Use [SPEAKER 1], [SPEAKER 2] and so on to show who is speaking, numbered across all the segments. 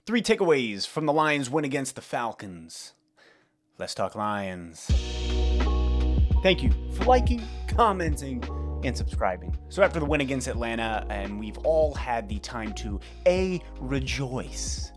[SPEAKER 1] 3 takeaways from the Lions' win against the Falcons. Let's talk Lions. Thank you for liking, commenting, and subscribing. So after the win against Atlanta, and we've all had the time to A, rejoice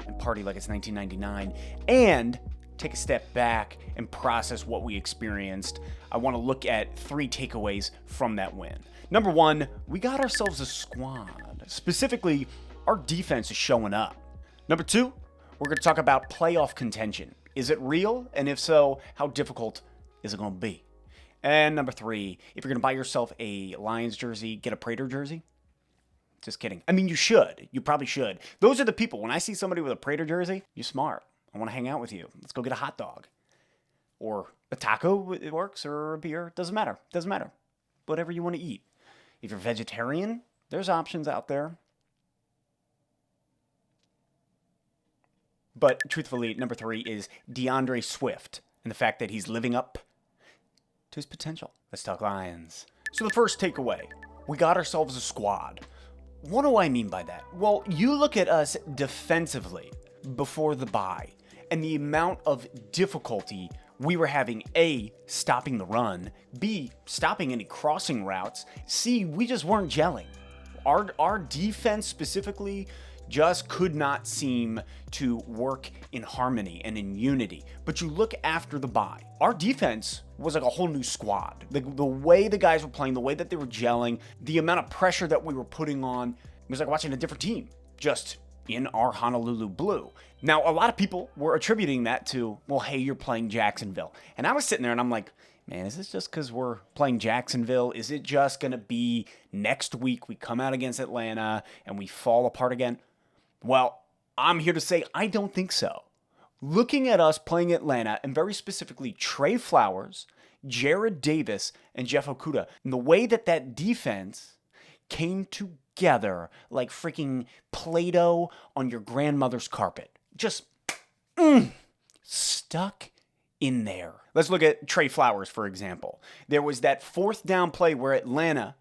[SPEAKER 1] and party like it's 1999, and take a step back and process what we experienced, I want to look at 3 takeaways from that win. Number 1, we got ourselves a squad. Specifically, our defense is showing up. Number 2, we're going to talk about playoff contention. Is it real? And if so, how difficult is it going to be? And number 3, if you're going to buy yourself a Lions jersey, get a Prater jersey. Just kidding. I mean, you should. You probably should. Those are the people. When I see somebody with a Prater jersey, you're smart. I want to hang out with you. Let's go get a hot dog. Or a taco, it works, or a beer. Doesn't matter. Doesn't matter. Whatever you want to eat. If you're vegetarian, there's options out there. But truthfully, number 3 is DeAndre Swift and the fact that he's living up to his potential. Let's talk Lions. So the first takeaway, we got ourselves a squad. What do I mean by that? Well, you look at us defensively before the bye and the amount of difficulty we were having, A, stopping the run, B, stopping any crossing routes, C, we just weren't gelling. Our defense specifically just could not seem to work in harmony and in unity. But you look after the bye, our defense was like a whole new squad. The way the guys were playing, the way that they were gelling, the amount of pressure that we were putting on, it was like watching a different team, just in our Honolulu blue. Now, a lot of people were attributing that to, well, hey, you're playing Jacksonville. And I was sitting there and I'm like, man, is this just because we're playing Jacksonville? Is it just going to be next week we come out against Atlanta and we fall apart again? Well, I'm here to say I don't think so. Looking at us playing Atlanta, and very specifically Trey Flowers, Jared Davis, and Jeff Okudah, and the way that defense came together like freaking Play-Doh on your grandmother's carpet. Just stuck in there. Let's look at Trey Flowers, for example. There was that 4th down play where Atlanta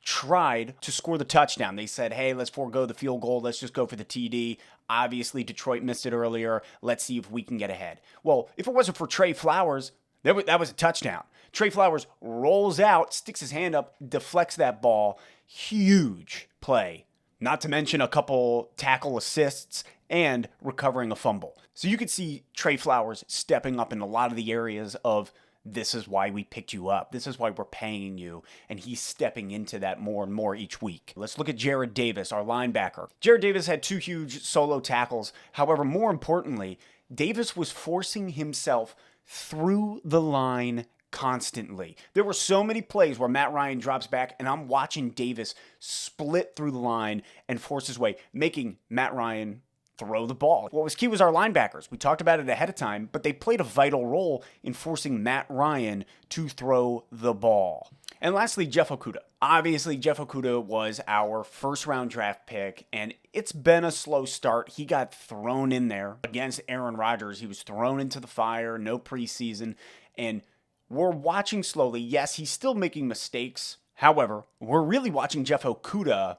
[SPEAKER 1] tried to score the touchdown. They said, hey, let's forego the field goal. Let's just go for the TD. Obviously, Detroit missed it earlier. Let's see if we can get ahead. Well, if it wasn't for Trey Flowers, that was a touchdown. Trey Flowers rolls out, sticks his hand up, deflects that ball. Huge play. Not to mention a couple tackle assists and recovering a fumble. So you could see Trey Flowers stepping up in a lot of the areas of this is why we picked you up. This is why we're paying you. And he's stepping into that more and more each week. Let's look at Jared Davis, our linebacker. Jared Davis had 2 huge solo tackles. However, more importantly, Davis was forcing himself through the line constantly. There were so many plays where Matt Ryan drops back and I'm watching Davis split through the line and force his way, making Matt Ryan throw the ball. What was key was our linebackers. We talked about it ahead of time, but they played a vital role in forcing Matt Ryan to throw the ball. And lastly, Jeff Okudah. Obviously, Jeff Okudah was our 1st-round draft pick, and it's been a slow start. He got thrown in there against Aaron Rodgers. He was thrown into the fire, no preseason, and we're watching slowly. Yes, he's still making mistakes. However, we're really watching Jeff Okudah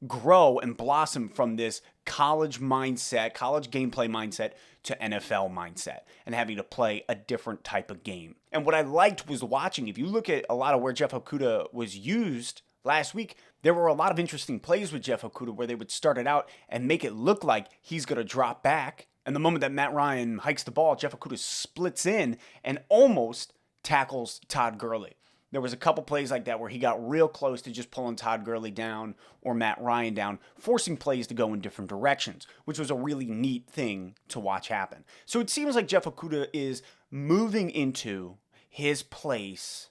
[SPEAKER 1] grow and blossom from this college mindset, college gameplay mindset to NFL mindset and having to play a different type of game. And what I liked was watching, if you look at a lot of where Jeff Okudah was used last week, there were a lot of interesting plays with Jeff Okudah where they would start it out and make it look like he's going to drop back. And the moment that Matt Ryan hikes the ball, Jeff Okudah splits in and almost tackles Todd Gurley. There was a couple plays like that where he got real close to just pulling Todd Gurley down or Matt Ryan down, forcing plays to go in different directions, which was a really neat thing to watch happen. So it seems like Jeff Okudah is moving into his place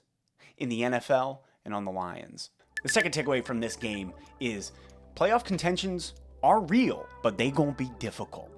[SPEAKER 1] in the NFL and on the Lions. The second takeaway from this game is playoff contentions are real, but they gonna be difficult.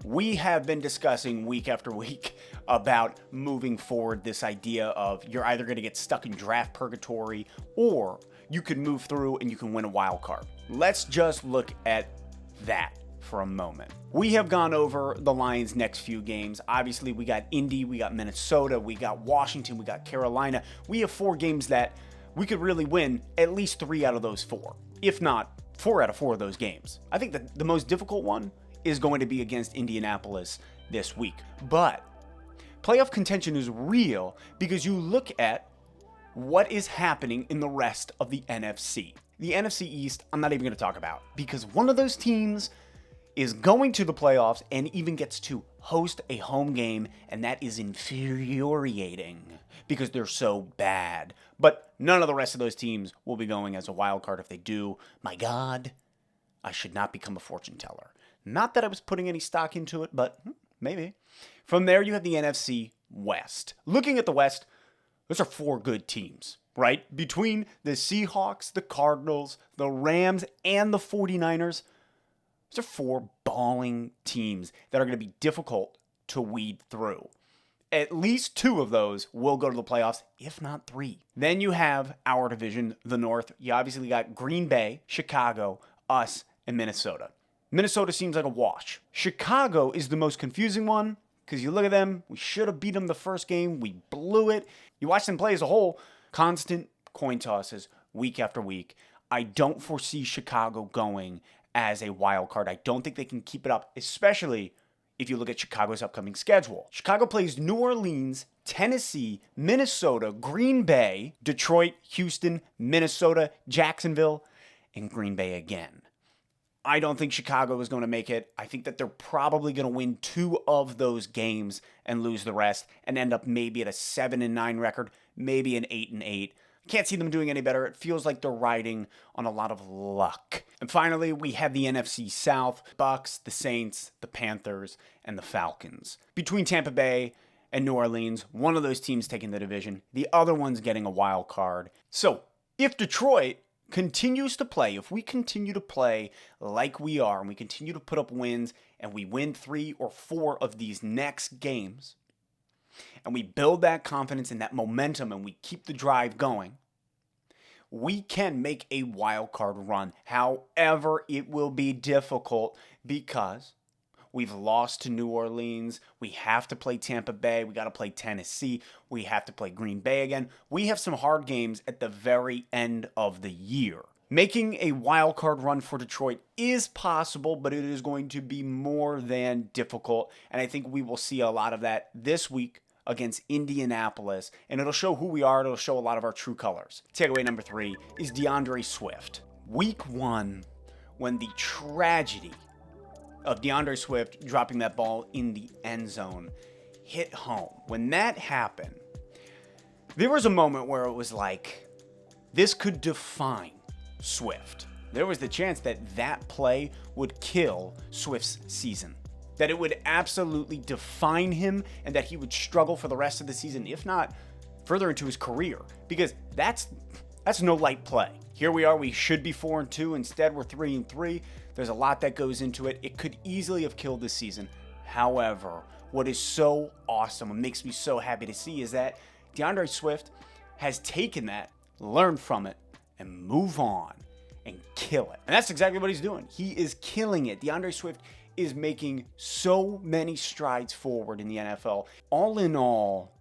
[SPEAKER 1] We have been discussing week after week about moving forward this idea of you're either going to get stuck in draft purgatory or you can move through and you can win a wild card. Let's just look at that for a moment. We have gone over the Lions' next few games. Obviously, we got Indy, we got Minnesota, we got Washington, we got Carolina. We have 4 games that we could really win at least 3 out of those 4, if not 4 out of 4 of those games. I think that the most difficult one is going to be against Indianapolis this week. But playoff contention is real because you look at what is happening in the rest of the NFC. The NFC East, I'm not even going to talk about because one of those teams is going to the playoffs and even gets to host a home game, and that is infuriating because they're so bad. But none of the rest of those teams will be going as a wild card. If they do, my God, I should not become a fortune teller. Not that I was putting any stock into it, but maybe. From there, you have the NFC West. Looking at the West, those are 4 good teams, right? Between the Seahawks, the Cardinals, the Rams, and the 49ers, those are 4 balling teams that are going to be difficult to weed through. At least 2 of those will go to the playoffs, if not 3. Then you have our division, the North. You obviously got Green Bay, Chicago, us, and Minnesota. Minnesota seems like a wash. Chicago is the most confusing one because you look at them, we should have beat them the first game, we blew it. You watch them play as a whole, constant coin tosses week after week. I don't foresee Chicago going as a wild card. I don't think they can keep it up, especially if you look at Chicago's upcoming schedule. Chicago plays New Orleans, Tennessee, Minnesota, Green Bay, Detroit, Houston, Minnesota, Jacksonville, and Green Bay again. I don't think Chicago is going to make it. I think that they're probably going to win 2 of those games and lose the rest and end up maybe at a 7-9 record, maybe an 8-8. Can't see them doing any better. It feels like they're riding on a lot of luck. And finally, we have the NFC South, Bucks, the Saints, the Panthers, and the Falcons. Between Tampa Bay and New Orleans, one of those teams taking the division, the other one's getting a wild card. So, if Detroit continues to play, if we continue to play like we are, and we continue to put up wins, and we win 3 or 4 of these next games, and we build that confidence and that momentum and we keep the drive going, we can make a wild card run. However, it will be difficult because we've lost to New Orleans. We have to play Tampa Bay. We got to play Tennessee. We have to play Green Bay again. We have some hard games at the very end of the year. Making a wild card run for Detroit is possible, but it is going to be more than difficult. And I think we will see a lot of that this week against Indianapolis. And it'll show who we are. It'll show a lot of our true colors. Takeaway number 3 is DeAndre Swift. Week 1, when the tragedy of DeAndre Swift dropping that ball in the end zone hit home. When that happened, there was a moment where it was like, this could define Swift. There was the chance that that play would kill Swift's season, that it would absolutely define him and that he would struggle for the rest of the season, if not further into his career, because that's no light play. Here we are, we should be 4-2, instead we're 3-3. There's a lot that goes into it. It could easily have killed this season. However, what is so awesome and makes me so happy to see is that DeAndre Swift has taken that, learned from it, and move on and kill it. And that's exactly what he's doing. He is killing it. DeAndre Swift is making so many strides forward in the NFL. All in all,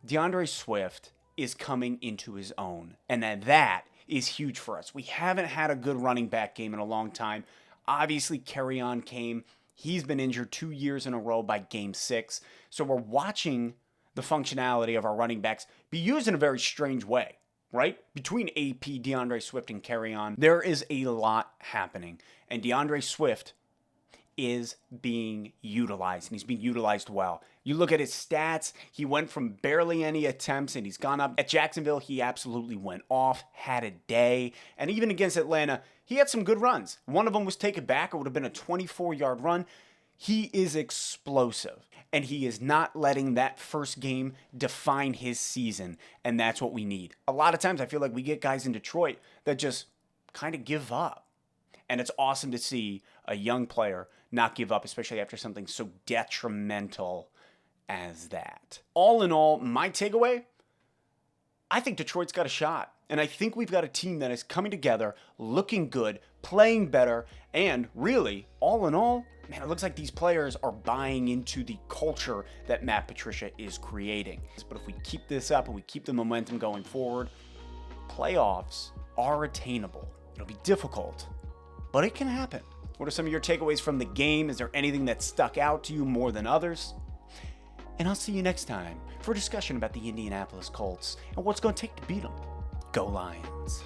[SPEAKER 1] DeAndre Swift is coming into his own. And that is huge for us. We haven't had a good running back game in a long time. Obviously, Kerryon came. He's been injured 2 years in a row by game 6. So we're watching the functionality of our running backs be used in a very strange way, right? Between AP, DeAndre Swift, and Kerryon, there is a lot happening. And DeAndre Swift is being utilized, and he's being utilized well. You look at his stats, he went from barely any attempts, and he's gone up. At Jacksonville, he absolutely went off, had a day, and even against Atlanta, he had some good runs. One of them was taken back. It would have been a 24-yard run. He is explosive, and he is not letting that first game define his season, and that's what we need. A lot of times, I feel like we get guys in Detroit that just kind of give up, and it's awesome to see a young player not give up, especially after something so detrimental as that. All in all, my takeaway, I think Detroit's got a shot. And I think we've got a team that is coming together, looking good, playing better, and really, all in all, man, it looks like these players are buying into the culture that Matt Patricia is creating. But if we keep this up and we keep the momentum going forward, playoffs are attainable. It'll be difficult, but it can happen. What are some of your takeaways from the game? Is there anything that stuck out to you more than others? And I'll see you next time for a discussion about the Indianapolis Colts and what's going to take to beat them. Go Lions.